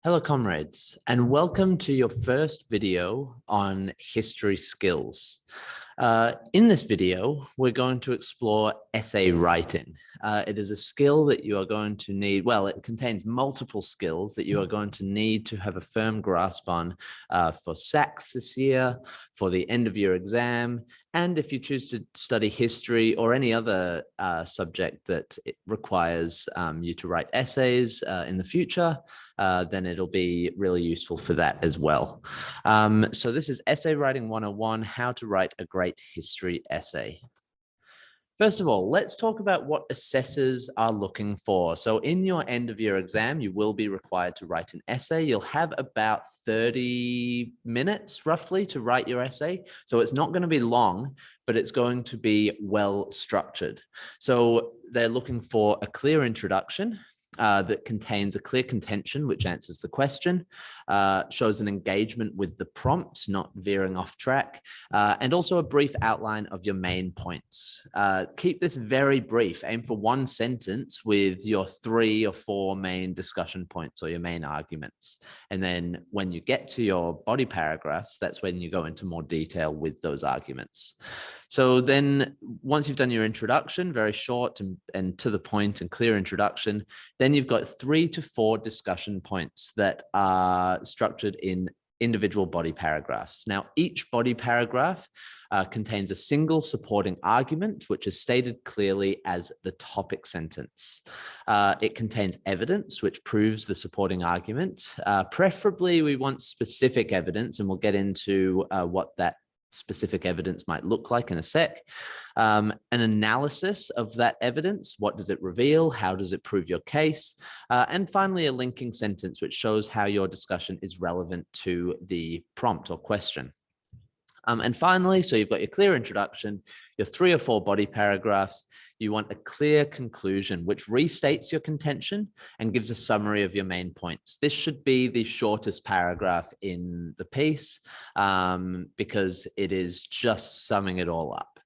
Hello, comrades, and welcome to your first video on history skills. In this video, we're going to explore essay writing. It is a skill that you are going to need. Well, it contains multiple skills that you are going to need to have a firm grasp on for SACs this year, for the end of year exam, and if you choose to study history or any other subject that it requires you to write essays in the future, then it'll be really useful for that as well. So this is Essay Writing 101, how to write a great history essay. First of all, let's talk about what assessors are looking for. So in your end of year exam, you will be required to write an essay. You'll have about 30 minutes roughly to write your essay. So it's not going to be long, but it's going to be well structured. So they're looking for a clear introduction that contains a clear contention, which answers the question, shows an engagement with the prompt, not veering off track, and also a brief outline of your main points. Keep this very brief. Aim for one sentence with your 3 or 4 main discussion points or your main arguments. And then when you get to your body paragraphs, that's when you go into more detail with those arguments. So then once you've done your introduction, very short and to the point and clear introduction, then you've got 3 to 4 discussion points that are structured in individual body paragraphs. Now, each body paragraph contains a single supporting argument, which is stated clearly as the topic sentence. It contains evidence, which proves the supporting argument. Preferably, we want specific evidence, and we'll get into what that specific evidence might look like in a sec. An analysis of that evidence. What does it reveal? How does it prove your case? And finally, a linking sentence, which shows how your discussion is relevant to the prompt or question. And finally, so you've got your clear introduction, your 3 or 4 body paragraphs. You want a clear conclusion, which restates your contention and gives a summary of your main points. This should be the shortest paragraph in the piece because it is just summing it all up.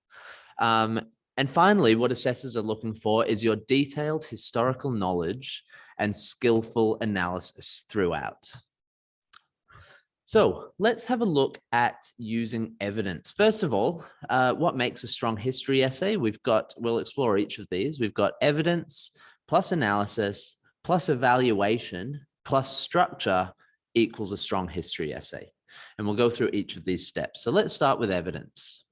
And finally, what assessors are looking for is your detailed historical knowledge and skillful analysis throughout. So let's have a look at using evidence. First of all, what makes a strong history essay? We'll explore each of these. We've got evidence plus analysis plus evaluation plus structure equals a strong history essay. And we'll go through each of these steps. So let's start with evidence.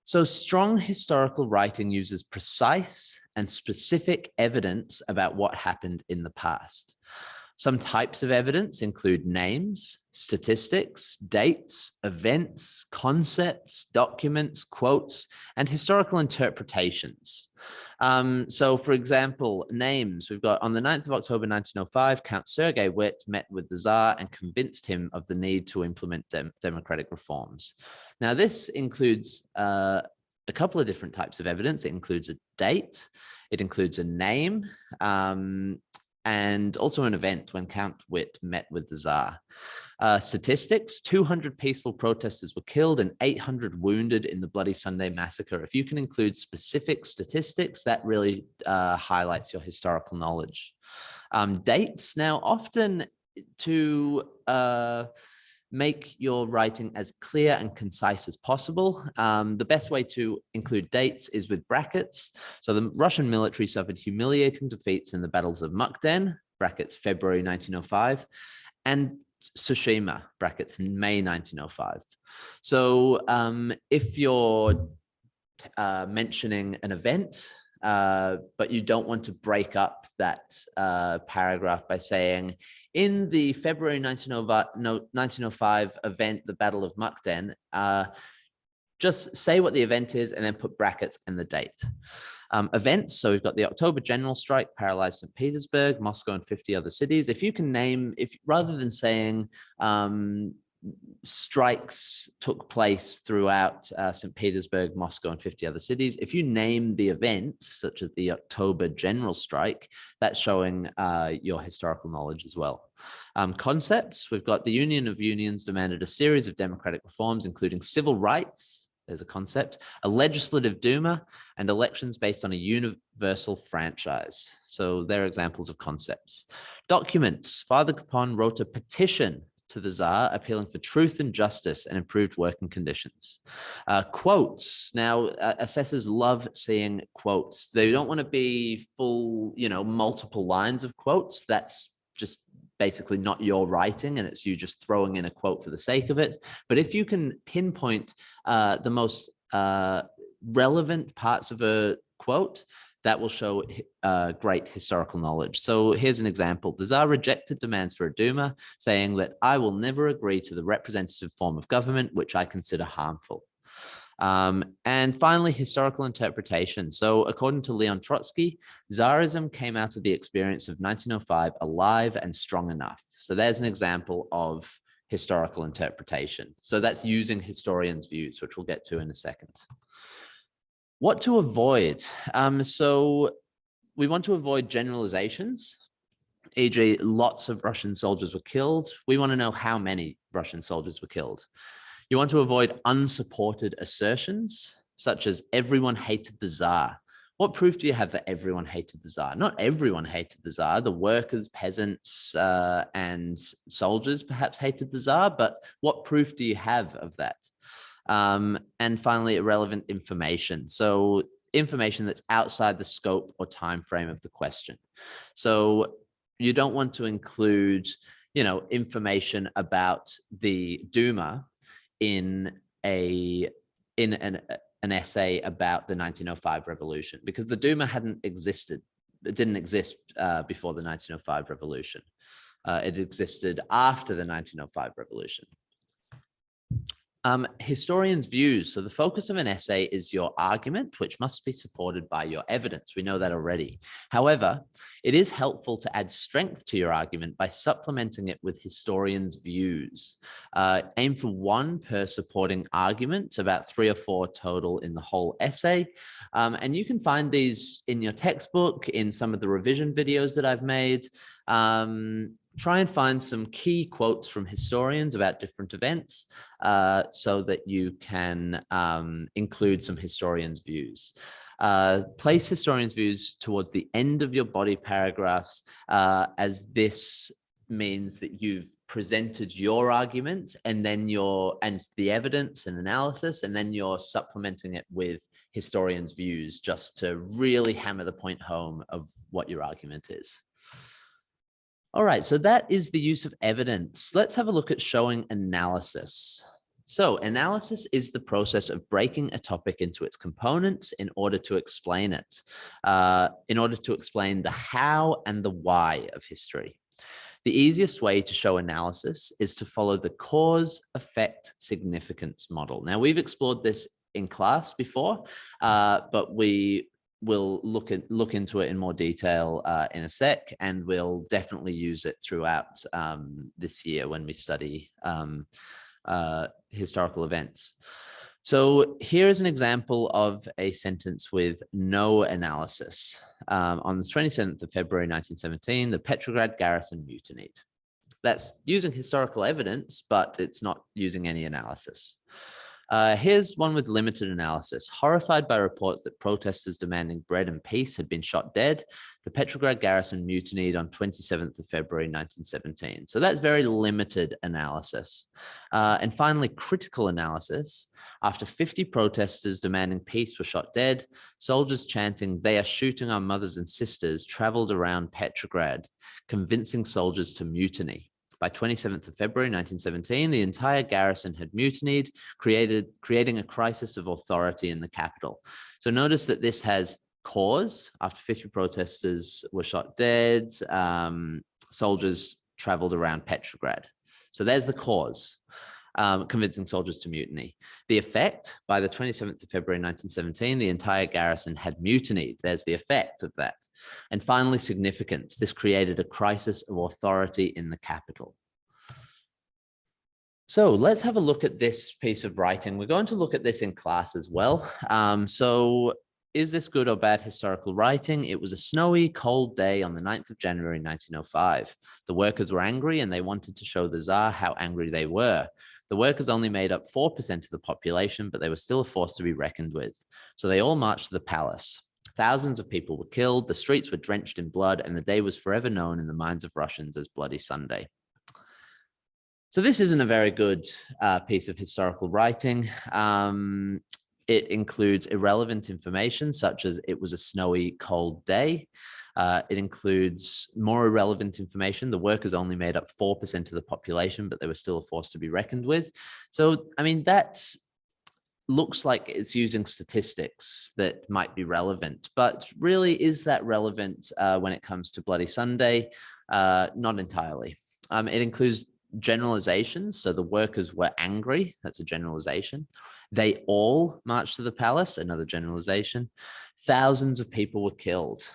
So strong historical writing uses precise and specific evidence about what happened in the past. Some types of evidence include names, statistics, dates, events, concepts, documents, quotes, and historical interpretations. So for example, names, we've got on the 9th of October, 1905, Count Sergei Witt met with the Tsar and convinced him of the need to implement democratic reforms. Now this includes a couple of different types of evidence. It includes a date, it includes a name, and also an event when Count Witt met with the Tsar. Statistics, 200 peaceful protesters were killed and 800 wounded in the Bloody Sunday massacre. If you can include specific statistics, that really highlights your historical knowledge. Dates, now often to make your writing as clear and concise as possible. The best way to include dates is with brackets. So the Russian military suffered humiliating defeats in the battles of Mukden, brackets February 1905, and Tsushima, brackets May 1905. So if you're mentioning an event, but you don't want to break up that paragraph by saying, in the February 1905 event, the Battle of Mukden, just say what the event is and then put brackets and the date. Events, so we've got the October general strike paralyzed St. Petersburg, Moscow, and 50 other cities. If you can name, rather than saying strikes took place throughout St. Petersburg, Moscow, and 50 other cities, if you name the event, such as the October general strike, that's showing your historical knowledge as well. Concepts, we've got the Union of Unions demanded a series of democratic reforms, including civil rights, there's a concept, a legislative Duma, and elections based on a universal franchise. So they're examples of concepts. Documents. Father Capon wrote a petition to the Tsar appealing for truth and justice and improved working conditions. Quotes. Now, assessors love seeing quotes. They don't want to be full, multiple lines of quotes. That's just basically not your writing, and it's you just throwing in a quote for the sake of it. But if you can pinpoint the most relevant parts of a quote, that will show great historical knowledge. So here's an example. The Tsar rejected demands for a Duma, saying that I will never agree to the representative form of government, which I consider harmful. And finally, historical interpretation. So according to Leon Trotsky, Tsarism came out of the experience of 1905 alive and strong enough. So there's an example of historical interpretation. So that's using historians' views, which we'll get to in a second. What to avoid? So we want to avoid generalizations, e.g. lots of Russian soldiers were killed. We want to know how many Russian soldiers were killed. You want to avoid unsupported assertions, such as everyone hated the Tsar. What proof do you have that everyone hated the Tsar? Not everyone hated the Tsar. The workers, peasants, and soldiers perhaps hated the Tsar, but what proof do you have of that? And finally, irrelevant information. So information that's outside the scope or time frame of the question. So you don't want to include, information about the Duma in an essay about the 1905 revolution, because the Duma hadn't existed. It didn't exist before the 1905 revolution. It existed after the 1905 revolution. Historians' views. So the focus of an essay is your argument, which must be supported by your evidence. We know that already. However, it is helpful to add strength to your argument by supplementing it with historians' views. Aim for one per supporting argument, about 3 or 4 total in the whole essay. And you can find these in your textbook, in some of the revision videos that I've made. Try and find some key quotes from historians about different events so that you can include some historians' views. Place historians' views towards the end of your body paragraphs, as this means that you've presented your argument and then the evidence and analysis, and then you're supplementing it with historians' views just to really hammer the point home of what your argument is. All right, so that is the use of evidence. Let's have a look at showing analysis. So analysis is the process of breaking a topic into its components in order to explain it, in order to explain the how and the why of history. The easiest way to show analysis is to follow the cause, effect, significance model. Now, we've explored this in class before, but we'll look into it in more detail in a sec, and we'll definitely use it throughout this year when we study historical events. So here's an example of a sentence with no analysis. On the 27th of February, 1917, the Petrograd garrison mutinied. That's using historical evidence, but it's not using any analysis. Here's one with limited analysis. Horrified by reports that protesters demanding bread and peace had been shot dead, the Petrograd garrison mutinied on 27th of February, 1917. So that's very limited analysis. And finally, critical analysis. After 50 protesters demanding peace were shot dead, soldiers chanting, "They are shooting our mothers and sisters," traveled around Petrograd, convincing soldiers to mutiny. By 27th of February, 1917, the entire garrison had mutinied, creating a crisis of authority in the capital. So notice that this has cause. After 50 protesters were shot dead, soldiers traveled around Petrograd. So there's the cause, convincing soldiers to mutiny. The effect, by the 27th of February, 1917, the entire garrison had mutinied. There's the effect of that. And finally, significance. This created a crisis of authority in the capital. So let's have a look at this piece of writing. We're going to look at this in class as well. So is this good or bad historical writing? It was a snowy, cold day on the 9th of January, 1905. The workers were angry and they wanted to show the Tsar how angry they were. The workers only made up 4% of the population, but they were still a force to be reckoned with. So they all marched to the palace. Thousands of people were killed, the streets were drenched in blood, and the day was forever known in the minds of Russians as Bloody Sunday. So this isn't a very good piece of historical writing. It includes irrelevant information, such as it was a snowy, cold day. It includes more irrelevant information. The workers only made up 4% of the population, but they were still a force to be reckoned with. So, I mean, that looks like it's using statistics that might be relevant, but really, is that relevant when it comes to Bloody Sunday? Not entirely. It includes generalizations. So the workers were angry. That's a generalization. They all marched to the palace. Another generalization. Thousands of people were killed.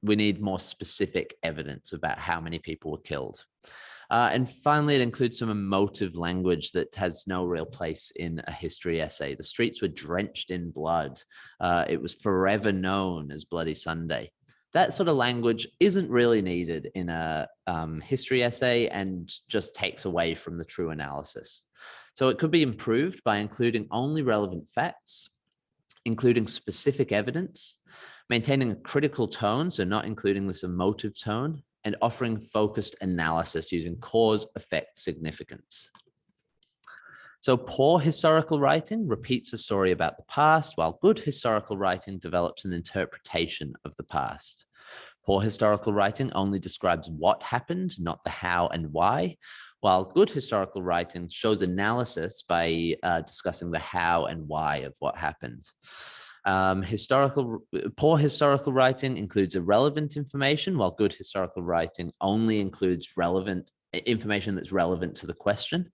We need more specific evidence about how many people were killed. And finally, it includes some emotive language that has no real place in a history essay. The streets were drenched in blood. It was forever known as Bloody Sunday. That sort of language isn't really needed in a history essay and just takes away from the true analysis. So it could be improved by including only relevant facts, including specific evidence, maintaining a critical tone, so not including this emotive tone, and offering focused analysis using cause, effect, significance. So poor historical writing repeats a story about the past, while good historical writing develops an interpretation of the past. Poor historical writing only describes what happened, not the how and why, while good historical writing shows analysis by discussing the how and why of what happened. Poor historical writing includes irrelevant information, while good historical writing only includes relevant information that's relevant to the question.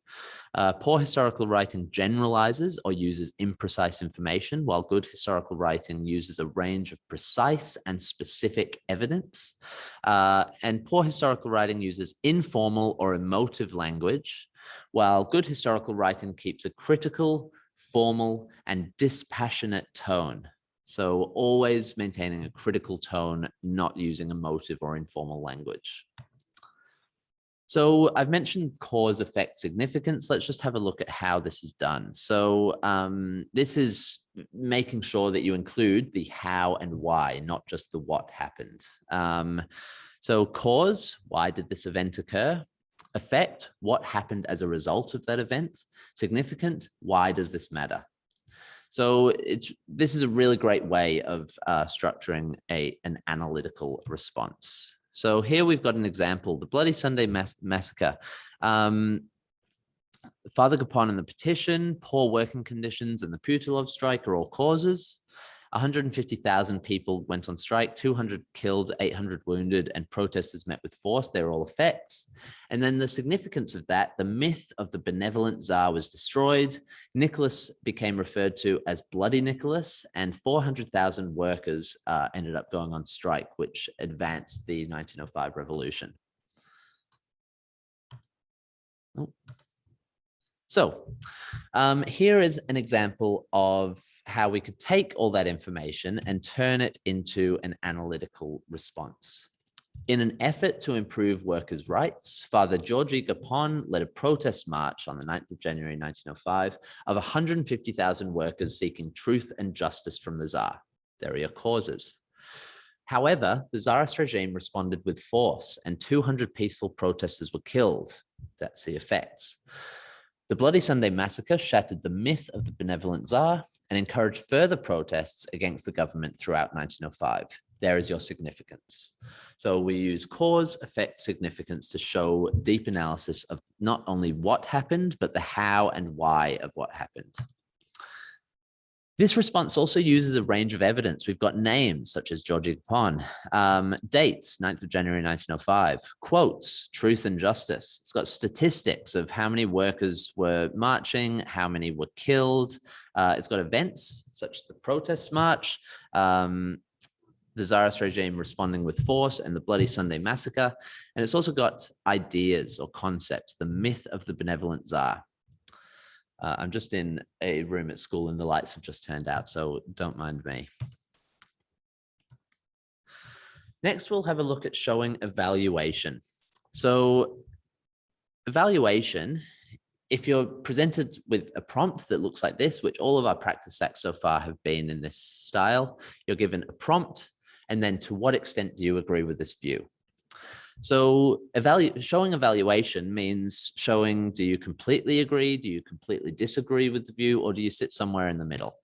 Poor historical writing generalizes or uses imprecise information, while good historical writing uses a range of precise and specific evidence. And poor historical writing uses informal or emotive language, while good historical writing keeps a critical, formal, and dispassionate tone. So always maintaining a critical tone, not using emotive or informal language. So I've mentioned cause, effect, significance. Let's just have a look at how this is done. So this is making sure that you include the how and why, not just the what happened. So cause, why did this event occur? Effect, what happened as a result of that event? Significant, why does this matter? So this is a really great way of structuring an analytical response. So here we've got an example, the Bloody Sunday Massacre. Father Gapon and the petition, poor working conditions, and the Putilov strike are all causes. 150,000 people went on strike, 200 killed, 800 wounded, and protesters met with force. They're all effects. And then the significance of that, the myth of the benevolent Tsar was destroyed. Nicholas became referred to as Bloody Nicholas, and 400,000 workers ended up going on strike, which advanced the 1905 revolution. So here is an example of how we could take all that information and turn it into an analytical response. In an effort to improve workers' rights, Father Georgy Gapon led a protest march on the 9th of January 1905 of 150,000 workers seeking truth and justice from the Tsar. There are your causes. However, the Tsarist regime responded with force and 200 peaceful protesters were killed. That's the effects. The Bloody Sunday Massacre shattered the myth of the benevolent Tsar and encouraged further protests against the government throughout 1905. There is your significance. So we use cause, effect, significance to show deep analysis of not only what happened, but the how and why of what happened. This response also uses a range of evidence. We've got names such as Georgy Gapon, dates, 9th of January 1905, quotes, truth and justice. It's got statistics of how many workers were marching, how many were killed. It's got events such as the protest march, the Tsarist regime responding with force, and the Bloody Sunday Massacre. And it's also got ideas or concepts, the myth of the benevolent Tsar. I'm just in a room at school and the lights have just turned out, so don't mind me. Next, we'll have a look at showing evaluation. So evaluation, if you're presented with a prompt that looks like this, which all of our practice sacks so far have been in this style, you're given a prompt, and then to what extent do you agree with this view? So showing evaluation means showing, do you completely agree? Do you completely disagree with the view? Or do you sit somewhere in the middle?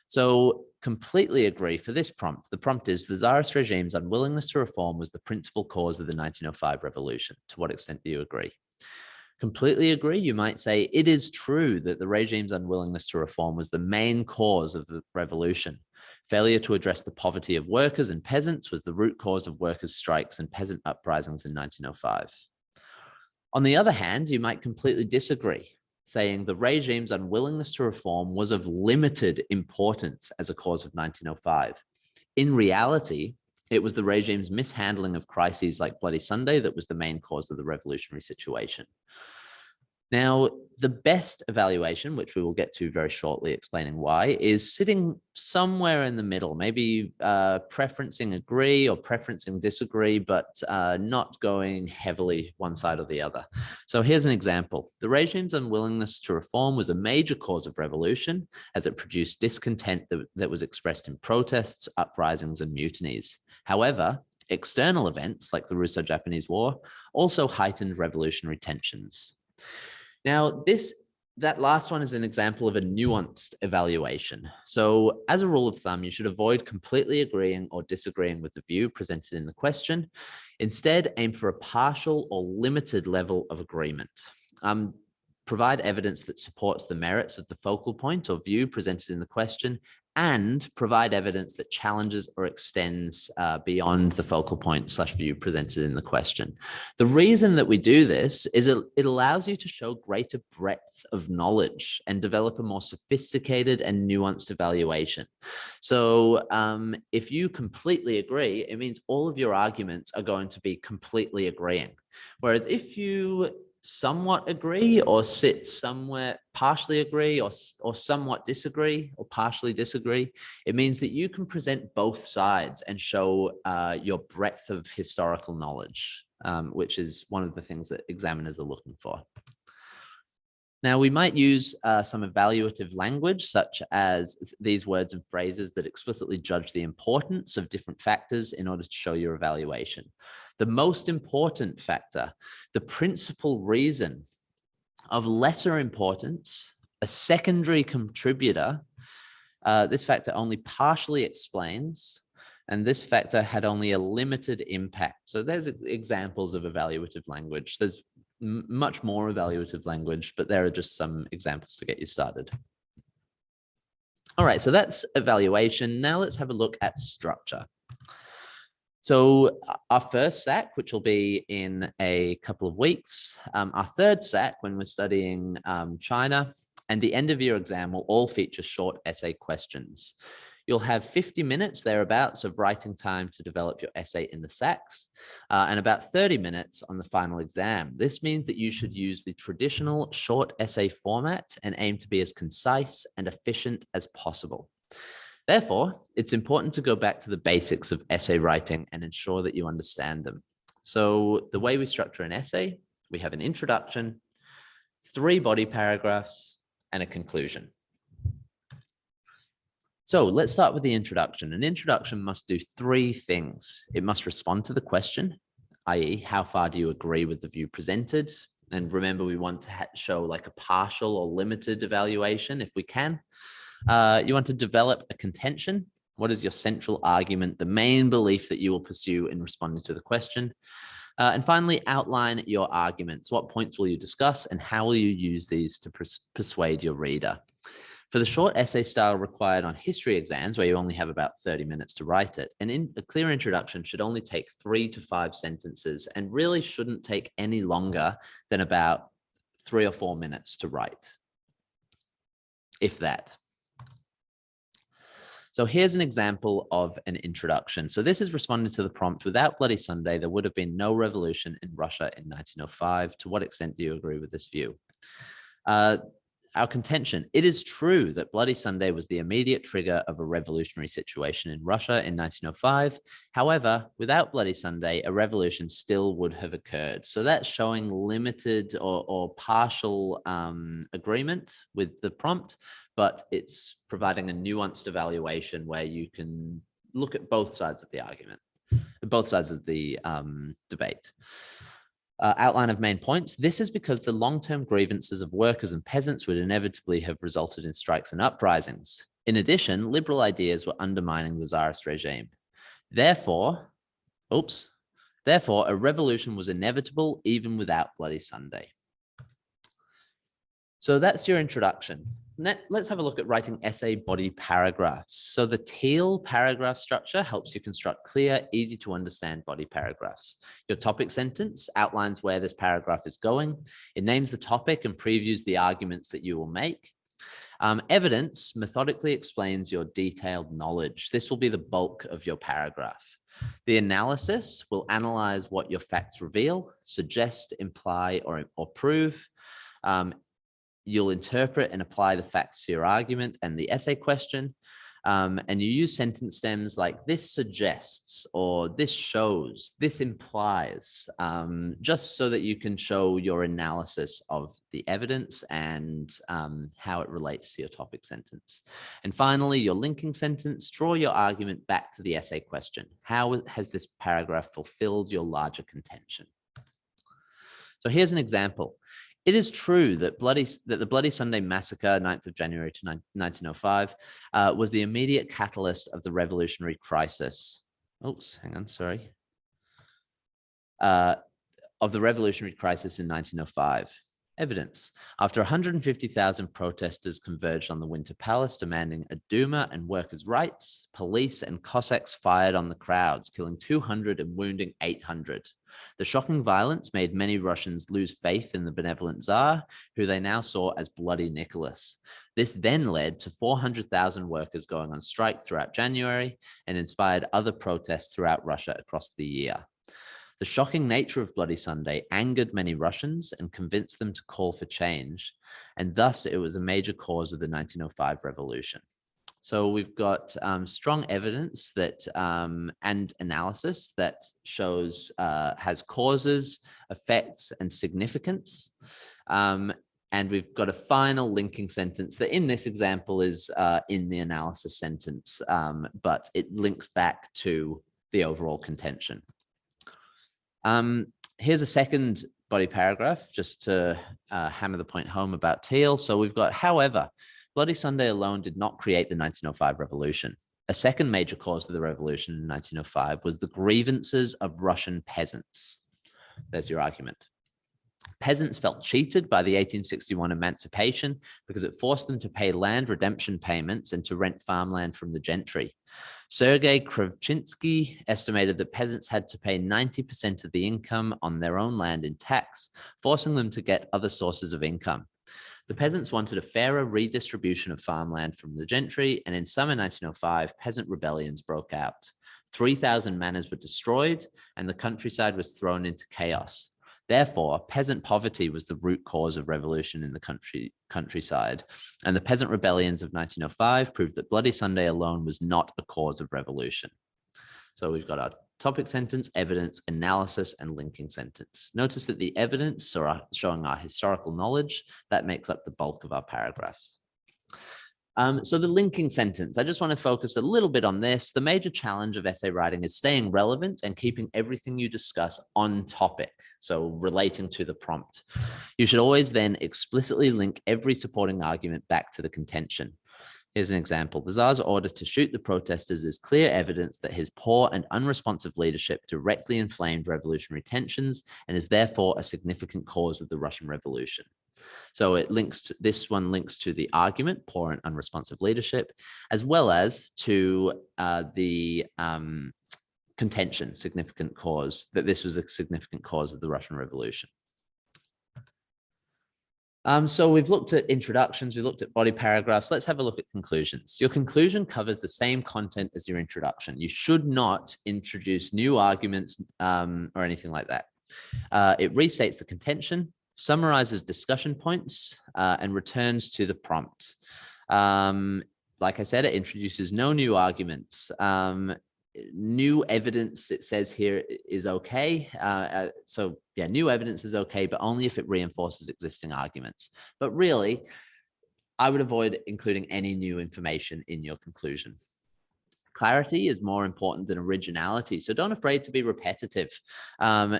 So completely agree for this prompt. The prompt is, the Tsarist regime's unwillingness to reform was the principal cause of the 1905 revolution. To what extent do you agree? Completely agree, you might say, it is true that the regime's unwillingness to reform was the main cause of the revolution. Failure to address the poverty of workers and peasants was the root cause of workers' strikes and peasant uprisings in 1905. On the other hand, you might completely disagree, saying the regime's unwillingness to reform was of limited importance as a cause of 1905. In reality, it was the regime's mishandling of crises like Bloody Sunday that was the main cause of the revolutionary situation. Now, the best evaluation, which we will get to very shortly explaining why, is sitting somewhere in the middle, maybe preferencing agree or preferencing disagree, but not going heavily one side or the other. So here's an example. The regime's unwillingness to reform was a major cause of revolution, as it produced discontent that was expressed in protests, uprisings, and mutinies. However, external events like the Russo-Japanese War also heightened revolutionary tensions. Now, that last one is an example of a nuanced evaluation. So as a rule of thumb, you should avoid completely agreeing or disagreeing with the view presented in the question. Instead, aim for a partial or limited level of agreement. Provide evidence that supports the merits of the focal point or view presented in the question, and provide evidence that challenges or extends beyond the focal point / view presented in the question. The reason that we do this is it allows you to show greater breadth of knowledge and develop a more sophisticated and nuanced evaluation. So if you completely agree, it means all of your arguments are going to be completely agreeing. Whereas if you somewhat agree or sit somewhere, partially agree or somewhat disagree or partially disagree, it means that you can present both sides and show your breadth of historical knowledge, which is one of the things that examiners are looking for. Now, we might use some evaluative language, such as these words and phrases that explicitly judge the importance of different factors in order to show your evaluation. The most important factor, the principal reason of lesser importance, a secondary contributor, this factor only partially explains, and this factor had only a limited impact. So there's examples of evaluative language. There's much more evaluative language, but there are just some examples to get you started. All right, so that's evaluation. Now let's have a look at structure. So our first SAC, which will be in a couple of weeks, our third SAC when we're studying China, and the end of year exam will all feature short essay questions. You'll have 50 minutes thereabouts of writing time to develop your essay in the SACs, and about 30 minutes on the final exam. This means that you should use the traditional short essay format and aim to be as concise and efficient as possible. Therefore, it's important to go back to the basics of essay writing and ensure that you understand them. So the way we structure an essay, we have an introduction, 3 body paragraphs, and a conclusion. So let's start with the introduction. An introduction must do 3 things. It must respond to the question, i.e., how far do you agree with the view presented? And remember, we want to show like a partial or limited evaluation if we can. You want to develop a contention. What is your central argument, the main belief that you will pursue in responding to the question? And finally, outline your arguments. What points will you discuss and how will you use these to persuade your reader? For the short essay style required on history exams, where you only have about 30 minutes to write it, a clear introduction should only take 3 to 5 sentences and really shouldn't take any longer than about 3 or 4 minutes to write, if that. So here's an example of an introduction. So this is responding to the prompt, without Bloody Sunday, there would have been no revolution in Russia in 1905. To what extent do you agree with this view? our contention. It is true that Bloody Sunday was the immediate trigger of a revolutionary situation in Russia in 1905. However, without Bloody Sunday, a revolution still would have occurred. So that's showing limited or partial agreement with the prompt, but it's providing a nuanced evaluation where you can look at both sides of the argument, both sides of the debate. Outline of main points. This is because the long-term grievances of workers and peasants would inevitably have resulted in strikes and uprisings. In addition, liberal ideas were undermining the Tsarist regime. Therefore, a revolution was inevitable even without Bloody Sunday. So that's your introduction. Let's have a look at writing essay body paragraphs. So the teal paragraph structure helps you construct clear, easy to understand body paragraphs. Your topic sentence outlines where this paragraph is going. It names the topic and previews the arguments that you will make. Evidence methodically explains your detailed knowledge. This will be the bulk of your paragraph. The analysis will analyze what your facts reveal, suggest, imply, or prove. You'll interpret and apply the facts to your argument and the essay question. And you use sentence stems like this suggests, or this shows, this implies, just so that you can show your analysis of the evidence and how it relates to your topic sentence. And finally, your linking sentence, draw your argument back to the essay question. How has this paragraph fulfilled your larger contention? So here's an example. It is true that the Bloody Sunday Massacre, 9th of January to 1905, was the immediate catalyst of the revolutionary crisis. Oops, hang on, sorry. Of the revolutionary crisis in 1905. Evidence. After 150,000 protesters converged on the Winter Palace demanding a Duma and workers' rights, police and Cossacks fired on the crowds, killing 200 and wounding 800. The shocking violence made many Russians lose faith in the benevolent Tsar, who they now saw as Bloody Nicholas. This then led to 400,000 workers going on strike throughout January and inspired other protests throughout Russia across the year. The shocking nature of Bloody Sunday angered many Russians and convinced them to call for change, and thus it was a major cause of the 1905 revolution. So we've got strong evidence that and analysis that shows has causes, effects, and significance. And we've got a final linking sentence that in this example is in the analysis sentence, but it links back to the overall contention. Here's a second body paragraph just to hammer the point home about teal. So we've got, however, Bloody Sunday alone did not create the 1905 revolution. A second major cause of the revolution in 1905 was the grievances of Russian peasants. There's your argument. Peasants felt cheated by the 1861 emancipation because it forced them to pay land redemption payments and to rent farmland from the gentry. Sergei Kravchinsky estimated that peasants had to pay 90% of the income on their own land in tax, forcing them to get other sources of income. The peasants wanted a fairer redistribution of farmland from the gentry, and in summer 1905, peasant rebellions broke out. 3,000 manors were destroyed, and the countryside was thrown into chaos. Therefore, peasant poverty was the root cause of revolution in the countryside, and the peasant rebellions of 1905 proved that Bloody Sunday alone was not a cause of revolution. So we've got our topic sentence, evidence, analysis, and linking sentence. Notice that the evidence are showing our historical knowledge. That makes up the bulk of our paragraphs. So the linking sentence, I just want to focus a little bit on this. The major challenge of essay writing is staying relevant and keeping everything you discuss on topic, so relating to the prompt. You should always then explicitly link every supporting argument back to the contention. Here's an example. The Tsar's order to shoot the protesters is clear evidence that his poor and unresponsive leadership directly inflamed revolutionary tensions and is therefore a significant cause of the Russian Revolution. So it links to, this one links to the argument, poor and unresponsive leadership, as well as to the contention, significant cause, that this was a significant cause of the Russian Revolution. So we've looked at introductions, we looked at body paragraphs. Let's have a look at conclusions. Your conclusion covers the same content as your introduction. You should not introduce new arguments or anything like that. It restates the contention, summarizes discussion points, and returns to the prompt. Like I said, it introduces no new arguments. New evidence, it says here, is okay. So yeah, new evidence is okay, but only if it reinforces existing arguments. But really, I would avoid including any new information in your conclusion. Clarity is more important than originality, so don't afraid to be repetitive.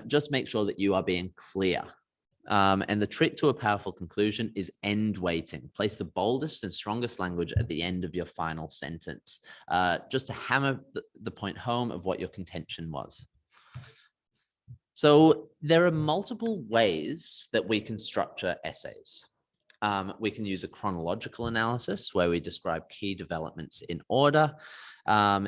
Just make sure that you are being clear. And the trick to a powerful conclusion is end weighting. Place the boldest and strongest language at the end of your final sentence, just to hammer the point home of what your contention was. So there are multiple ways that we can structure essays. We can use a chronological analysis where we describe key developments in order.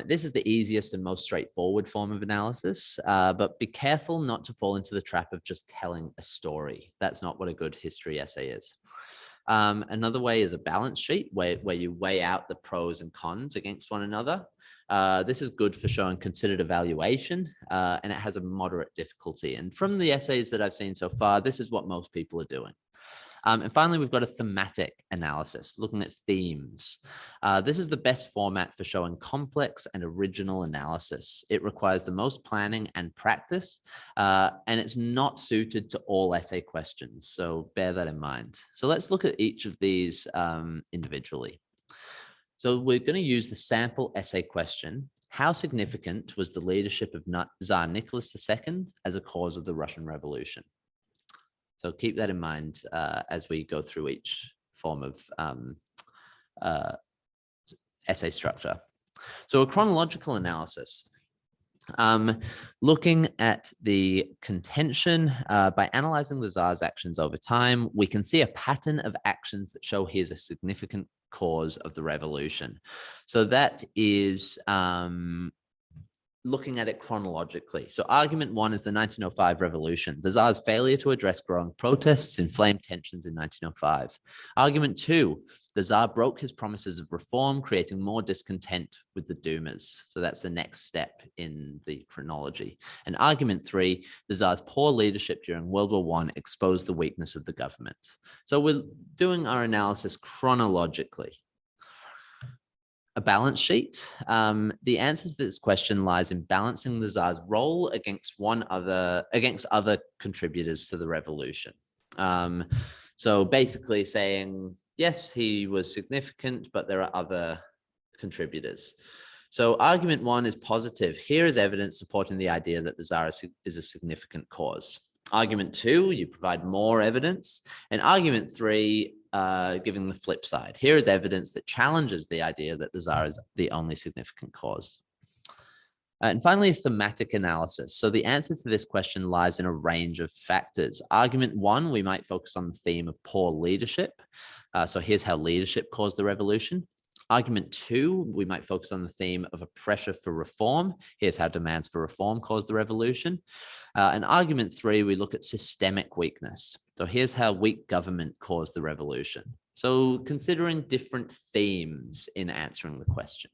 This is the easiest and most straightforward form of analysis, but be careful not to fall into the trap of just telling a story. That's not what a good history essay is. Another way is a balance sheet where you weigh out the pros and cons against one another. This is good for showing considered evaluation, and it has a moderate difficulty. And from the essays that I've seen so far, this is what most people are doing. And finally, we've got a thematic analysis, looking at themes. This is the best format for showing complex and original analysis. It requires the most planning and practice, and it's not suited to all essay questions. So bear that in mind. So let's look at each of these individually. So we're going to use the sample essay question. How significant was the leadership of Tsar Nicholas II as a cause of the Russian Revolution? So keep that in mind as we go through each form of essay structure. So a chronological analysis, looking at the contention by analyzing the Tsar's actions over time, we can see a pattern of actions that show here's a significant cause of the revolution. So that is looking at it chronologically. So argument one is the 1905 revolution. The Tsar's failure to address growing protests inflamed tensions in 1905. Argument two, the Tsar broke his promises of reform, creating more discontent with the Dumas. So that's the next step in the chronology. And argument three, the Tsar's poor leadership during World War I exposed the weakness of the government. So we're doing our analysis chronologically. A balance sheet. The answer to this question lies in balancing the Tsar's role against other contributors to the revolution. So basically saying, yes, he was significant, but there are other contributors. So argument one is positive. Here is evidence supporting the idea that the Tsar is a significant cause. Argument two, you provide more evidence. And argument three, giving the flip side. Here is evidence that challenges the idea that the Tsar is the only significant cause. And finally, a thematic analysis. So the answer to this question lies in a range of factors. Argument one, we might focus on the theme of poor leadership. So here's how leadership caused the revolution. Argument two, we might focus on the theme of a pressure for reform. Here's how demands for reform caused the revolution. And argument three, we look at systemic weakness. So here's how weak government caused the revolution. So considering different themes in answering the question.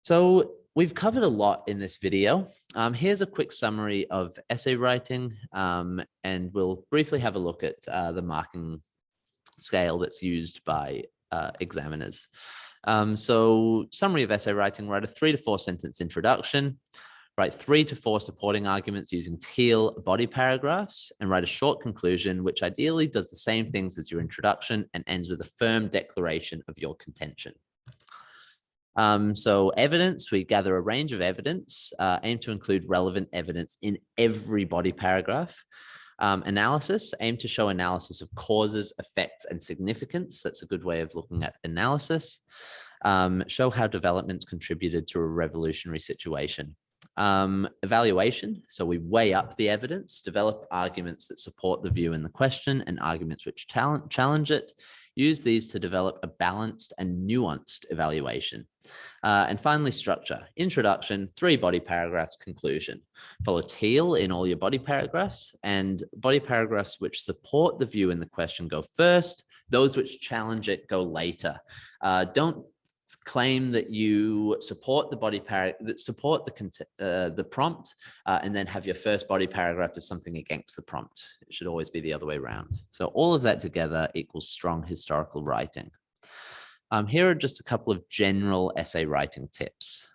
So we've covered a lot in this video. Here's a quick summary of essay writing, and we'll briefly have a look at the marking scale that's used by examiners. So summary of essay writing, write a 3 to 4 sentence introduction, write 3 to 4 supporting arguments using teal body paragraphs, and write a short conclusion, which ideally does the same things as your introduction and ends with a firm declaration of your contention. So evidence, we gather a range of evidence, aim to include relevant evidence in every body paragraph. Analysis, aim to show analysis of causes, effects, and significance. That's a good way of looking at analysis. Show how developments contributed to a revolutionary situation. Evaluation, so we weigh up the evidence, develop arguments that support the view in the question and arguments which challenge it. Use these to develop a balanced and nuanced evaluation. And finally, structure. Introduction, 3 body paragraphs, conclusion. Follow teal in all your body paragraphs, and body paragraphs which support the view in the question go first. Those which challenge it go later. Don't claim that you support the body paragraph, that support the prompt, and then have your first body paragraph as something against the prompt. It should always be the other way around. So all of that together equals strong historical writing. Here are just a couple of general essay writing tips.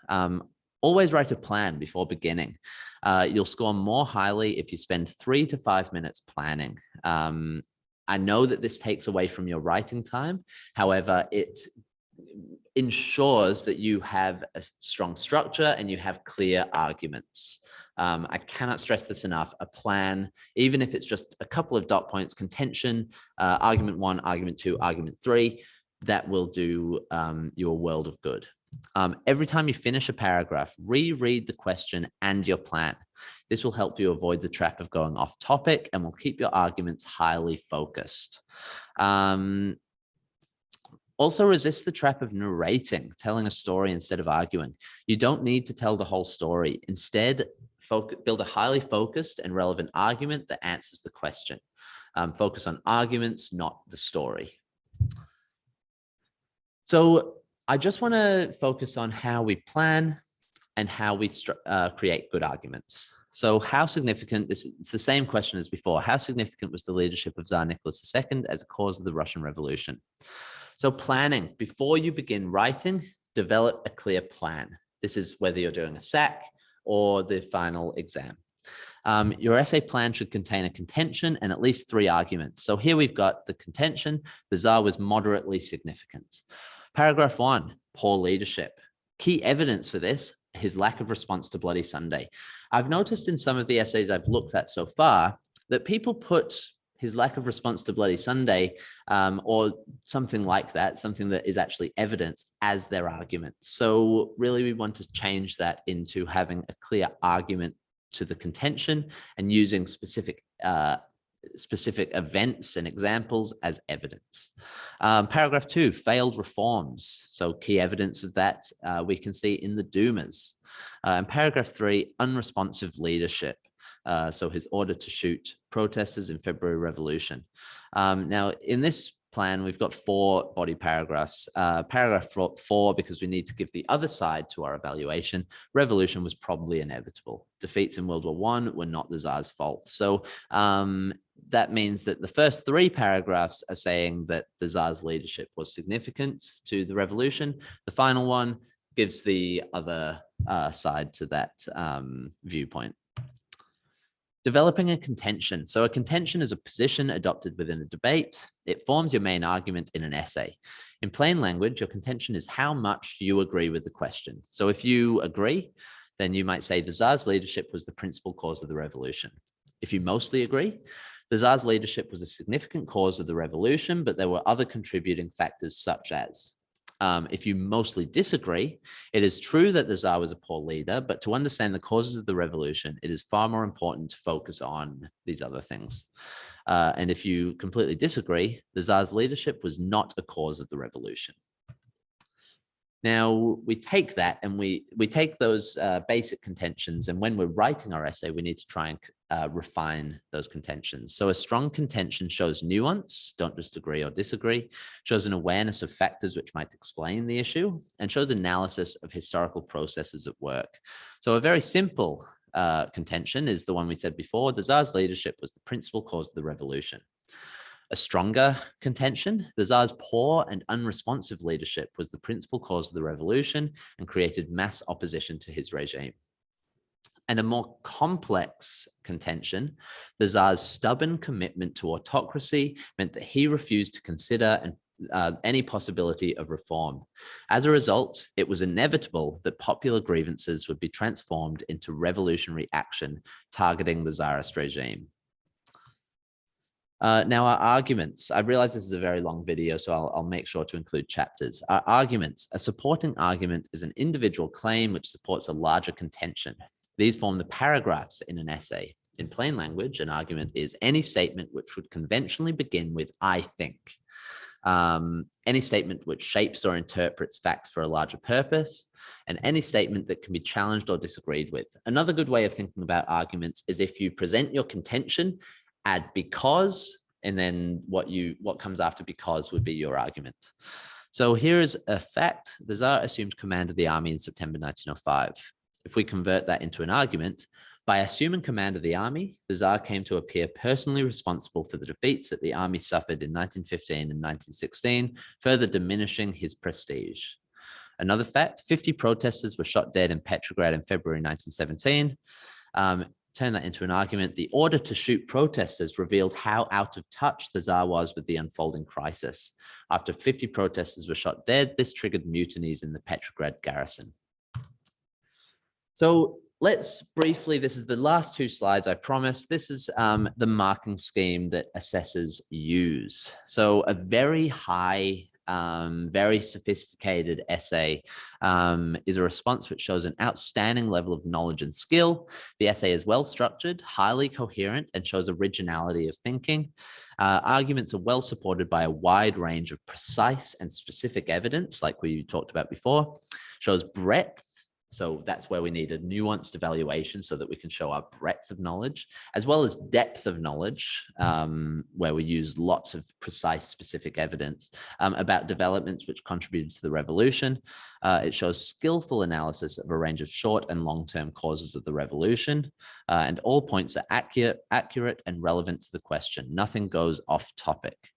Always write a plan before beginning. You'll score more highly if you spend 3 to 5 minutes planning. I know that this takes away from your writing time. However, it ensures that you have a strong structure and you have clear arguments. I cannot stress this enough. A plan, even if it's just a couple of dot points, contention, argument 1, argument 2, argument 3, that will do you a world of good. Every time you finish a paragraph, reread the question and your plan. This will help you avoid the trap of going off topic and will keep your arguments highly focused. Also resist the trap of narrating, telling a story instead of arguing. You don't need to tell the whole story. Instead, build a highly focused and relevant argument that answers the question. Focus on arguments, not the story. So I just want to focus on how we plan and how we create good arguments. So how significant, it's the same question as before, how significant was the leadership of Tsar Nicholas II as a cause of the Russian Revolution? So planning, before you begin writing, develop a clear plan. This is whether you're doing a SAC or the final exam. Your essay plan should contain a contention and at least 3 arguments. So here we've got the contention, the Tsar was moderately significant. Paragraph 1, poor leadership. Key evidence for this, his lack of response to Bloody Sunday. I've noticed in some of the essays I've looked at so far that people put his lack of response to Bloody Sunday or something like that, something that is actually evidence as their argument. So really we want to change that into having a clear argument to the contention and using specific events and examples as evidence. Paragraph 2, failed reforms. So key evidence of that we can see in the Dumas. And paragraph 3, unresponsive leadership. So his order to shoot protesters in February Revolution. Now, in this plan, we've got 4 body paragraphs. Paragraph 4, because we need to give the other side to our evaluation, revolution was probably inevitable. Defeats in World War I were not the Tsar's fault. So that means that the first 3 paragraphs are saying that the Tsar's leadership was significant to the revolution. The final one gives the other side to that viewpoint. Developing a contention. So a contention is a position adopted within a debate. It forms your main argument in an essay. In plain language, your contention is how much you agree with the question. So if you agree, then you might say the Tsar's leadership was the principal cause of the revolution. If you mostly agree, the Tsar's leadership was a significant cause of the revolution, but there were other contributing factors such as, if you mostly disagree, it is true that the Tsar was a poor leader, but to understand the causes of the revolution, it is far more important to focus on these other things. And if you completely disagree, the Tsar's leadership was not a cause of the revolution. Now, we take that and we take those basic contentions, and when we're writing our essay, we need to try and refine those contentions. So a strong contention shows nuance, don't just agree or disagree, shows an awareness of factors which might explain the issue, and shows analysis of historical processes at work. So a very simple contention is the one we said before, the Tsar's leadership was the principal cause of the revolution. A stronger contention, the Tsar's poor and unresponsive leadership was the principal cause of the revolution and created mass opposition to his regime. And a more complex contention, the Tsar's stubborn commitment to autocracy meant that he refused to consider any possibility of reform. As a result, it was inevitable that popular grievances would be transformed into revolutionary action targeting the Tsarist regime. Now our arguments, I realize this is a very long video, so I'll make sure to include chapters. Our arguments, a supporting argument is an individual claim which supports a larger contention. These form the paragraphs in an essay. In plain language, an argument is any statement which would conventionally begin with, I think. Any statement which shapes or interprets facts for a larger purpose, and any statement that can be challenged or disagreed with. Another good way of thinking about arguments is if you present your contention, add because, and then what comes after because would be your argument. So here is a fact. The Tsar assumed command of the army in September 1905. If we convert that into an argument, by assuming command of the army, the Tsar came to appear personally responsible for the defeats that the army suffered in 1915 and 1916, further diminishing his prestige. Another fact, 50 protesters were shot dead in Petrograd in February 1917. Turn that into an argument. The order to shoot protesters revealed how out of touch the Tsar was with the unfolding crisis. After 50 protesters were shot dead, this triggered mutinies in the Petrograd garrison. So let's briefly, this is the last two slides, I promise. This is the marking scheme that assessors use. So a very high, very sophisticated essay is a response which shows an outstanding level of knowledge and skill. The essay is well structured, highly coherent, and shows originality of thinking. Arguments are well supported by a wide range of precise and specific evidence, like we talked about before, shows breadth. So that's where we need a nuanced evaluation so that we can show our breadth of knowledge, as well as depth of knowledge, where we use lots of precise, specific evidence about developments which contributed to the revolution. It shows skillful analysis of a range of short and long-term causes of the revolution, and all points are accurate and relevant to the question. Nothing goes off topic.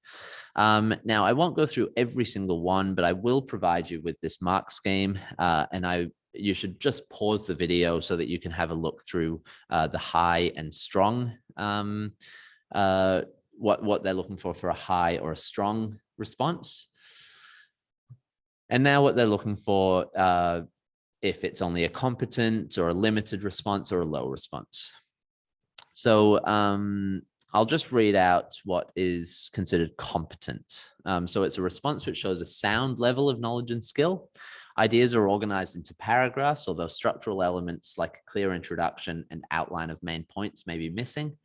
Now, I won't go through every single one, but I will provide you with this mark scheme, and you should just pause the video so that you can have a look through the high and strong, what they're looking for a high or a strong response. And now what they're looking for, if it's only a competent or a limited response or a low response. So I'll just read out what is considered competent. So it's a response which shows a sound level of knowledge and skill. Ideas are organized into paragraphs, although structural elements like a clear introduction and outline of main points may be missing.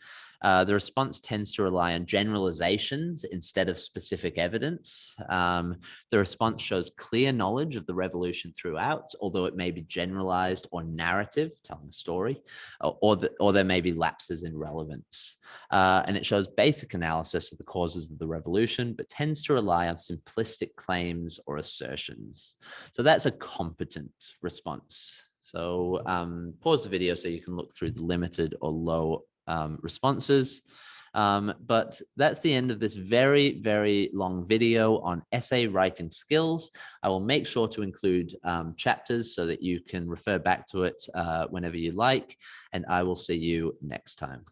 The response tends to rely on generalizations instead of specific evidence. The response shows clear knowledge of the revolution throughout, although it may be generalized or narrative, telling a story, or there may be lapses in relevance. And it shows basic analysis of the causes of the revolution, but tends to rely on simplistic claims or assertions. So that's a competent response. So pause the video so you can look through the limited or low responses. But that's the end of this very, very long video on essay writing skills. I will make sure to include chapters so that you can refer back to it whenever you like, and I will see you next time.